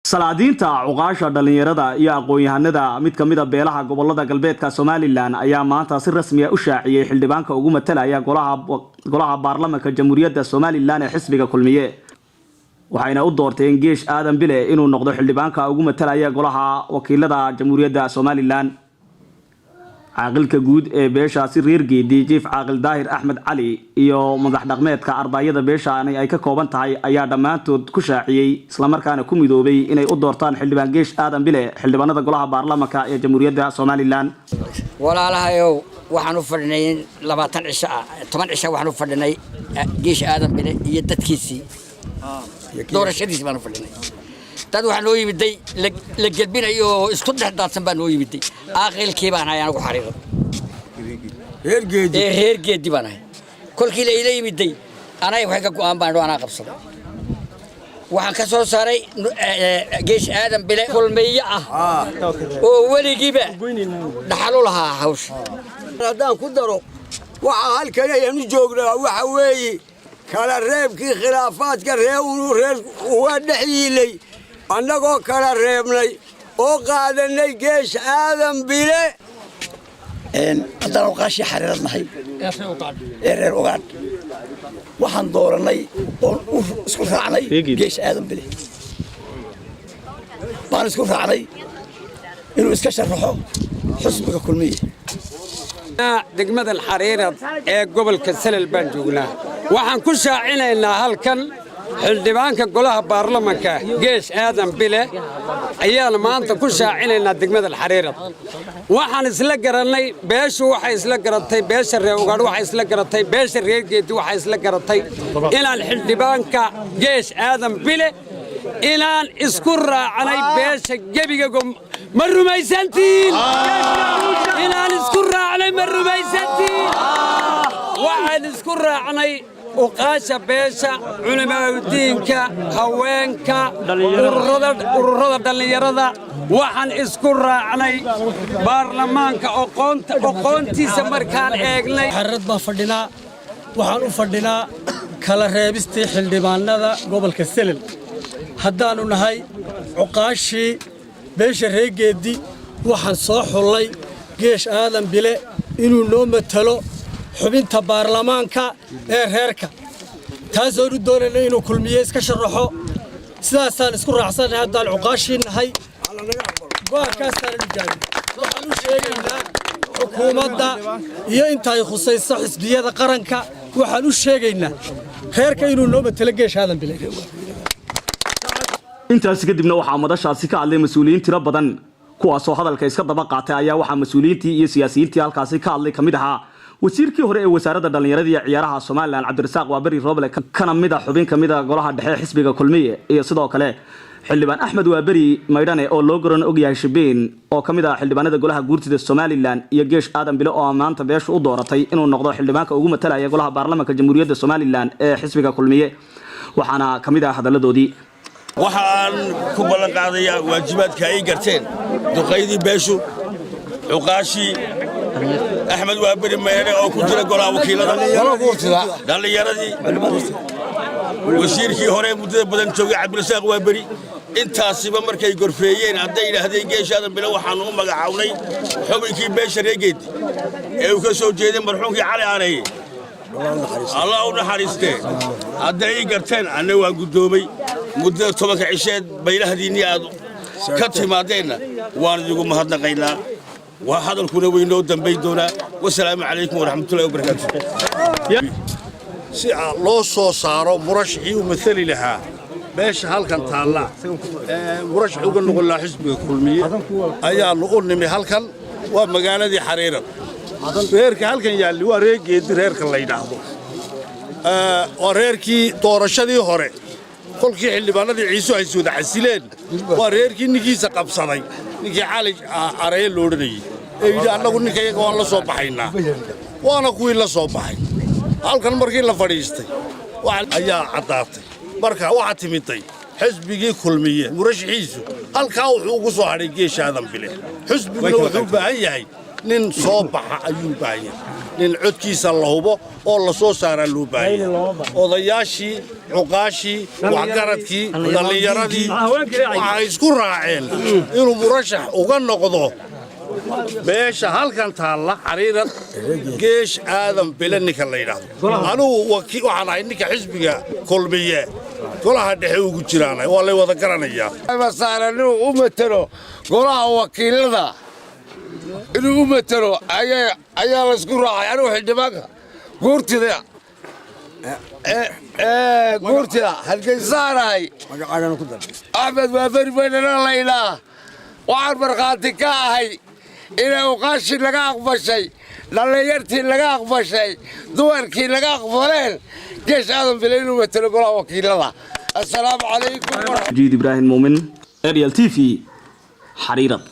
salaadiinta cuqaasha dhalinyarada iyo aqoon-yahanada mid ka mid ah beelaha gobolada galbeedka Somaliland ayaa maanta si rasmi ah u shaaciyay xildhibaanka ugu matalaya golaha baarlamaanka Jamhuuriyadda Somaliland ee xisbiga kulmiye waxayna u doorteen Geesh Aadan Bile inuu noqdo xildhibaanka ugu matalaya golaha wakiilada Jamhuuriyadda Somaliland عاقلك جود بيشا سرير جدي جيف عاقل داهر أحمد علي يو مدح دقمات كأربعية بيشا أنا أي كوبان تاعي أيا دمات كشاعي سلامر كان كومي دوبي إني أدورتان حلبان جيش آدم بله حلبان هذا قلها بارلمك يا جمهورية سوماليلاند ولا لها يو وحنو فردنين لباتن عشاء 8 عشاء وحنو فردنين جيش آدم بله يدت كيسي دور الشديد ما نفردنين dad waxaan loo yimiday la galbin ayo isku dhaxdaadsan baan loo yimiday aqalkii baan ayaan ugu xariiqo heer geedi baan kolkii la ila yimiday anay wax ka go'aan baan doonaa qabsado waxaan ka soo saaray Geesh Aadan Bile kulmiye ah oo waligiiba dhaxal u lahaa hawsh hadaan ku daro waxa halkan aynu joognaa waxa weeye kala reebkii khilaafaadka reer waa dhaxyiilay annagoo kala reebnay oo qaadanay Geesh Aadan Bile haddana qaashi xariirnahay reer ogaad waxaan dooranay oo isku raacnay Geesh Aadan Bile baan isku raacnay inuu iska sharaxo xisbiga kulmiye degmada Xariirad ee gobolka Salal baan joognaa waxaan ku shaacinaynaa halkan xildhibaanka golaha baarlamaanka Geesh Aadan Bile ayaan maanta ku shaacinaynaa degmada Xariirad waxaan isla garanay beeshu waxay isla garatay beesha reer ugaadh waxay isla garatay beesha reer geedi waxay isla garatay inaan xildhibaanka Geesh Aadan Bile inaan isku raacnay beesha gebiga ma rumaysantiin inaan isku raacnay ma rumaysantiin waxaan isku raacnay وقاشة بيشا علماء الدينكا هوانكا ururada dhalinyarada waxaan isku raacnay baarlamaanka aqoontiisa markaan eegnay xarad baa fadhinaa waxaan u fadhinaa kala reebistii xildhibaanada gobolka Salal haddaanu nahay cuqaashii beesha reegeedi waxaan soo xulay Geesh Aadan Bile inuu noo matalo xubinta baarlamaanka ee reerka taasoo u doonayna inuu kulmiye iska sharaxo sidaasaan isku raacsanahay haddaan cuqaashinahay go'aankaasaan u jaabin waxaan u sheegaynaa xukuumadda iyo inta ay khusayso xisbiyada qaranka waxaan u sheegaynaa reerka inuu noo matalo Geesh Aadan Bile intaas kadibna waxaa madashaasi ka hadlay mas'uuliyiin tiro badan kuwaasoo hadalka iska daba qaatay ayaa waxaa mas'uuliyiintii iyo siyaasiyiintii halkaasi ka hadlay kamid ahaa wasiirkii hore ee wasaaradda dhalinyarada iyo ciyaaraha Soomaaliland Cabdirasaaq Waabari Roble kana mid ah xubin kamid ah golaha dhexe xisbiga kulmiye iyo sidoo kale xildhibaan Axmed Waabari Maydane oo loo garan og yahay Shibeen oo kamid ah xildhibaanada golaha guurtida Somaliland iyo Geesh Aadan Bile oo maanta beesha u dooratay inuu noqdo xildhibaanka ugu matalaya golaha baarlamaanka Jamhuuriyadda Somaliland ee xisbiga kulmiye waxaana kamid ah hadaladoodii waxaan ku ballan qaadayaa waajibaadka ay garteen duqaydii beeshu cuqaashi أحمد وابري ميري أو كنت لقول أبو كيلا دال يردي وسير كي هراء مدة بدن شوقي عبد الرزاق وابري أنت أصيب مركي غرفيين عدينا هذين جيش هذا بلا وحنوم مقعوني حبي كي بشر يجد أو كسو جيد مرحوم كي على عليه الله ونحرسته عدي قرتين أنا وقدومي مدة طبق عشاد بين هذين كتف ما دينا وانا يقول مهدنا قيلا وهذا الكون وينو دنبيدونا والسلام عليكم ورحمة الله وبركاته. سي الله صاروا مرشحي ومثلي لها باش هالكن طالع مرشح وقلنا نقول له حزب كلمية أيا نقول نمي هالكن ومقالة حريرة غيرك هالكن ياللي وريك يدير غيرك الله ينعمه وريركي دورشدي هوري كل كي اللي بنادي عيسو عيسو ده حسيلين وريركي نجي سقف صناي نجي عالج عريل لورني إذا أنا قلنا كي يكون الله صباحينا وأنا كوي الله صباحي هالكن مركي الله فريستي وأيا عطاتي مركا وعتمتي حزبي كلمية مرشحيسو هالكاو حقوق صهري Geesh Aadan Bile حزبي لو حب أيهاي نين صباح أيوب أيه nin codkiisa la hubo oo la soo saaraa loo baahaya odayaashii cuqaashii waxgaradkii dhallinyaradii waxay isku raaceen inuu murashax uga noqdo beesha halkan taalla xariirad geesh aadan bile ninka la yidhaahdo anugu waxaan ahay ninka xisbiga kulmiye golaha dhexe ugu jiraanay waa lay wada garanayaa masaaranuu u matalo golaha wakiilada inuu u matalo ayaa laysku raacay anugu xildhibaanka guurtida halkaysaanahay axmed waaberi baynana laydhaa waxaan markhaati ka ahay inay uqaashii laga aqbashay dhallinyartii laga aqbashay dumarkii laga aqbaleen geesh aadan bile inuu matalo golaha wakiilada assalaamu calaykum jiid ibraahim muumin ariel t v xariirad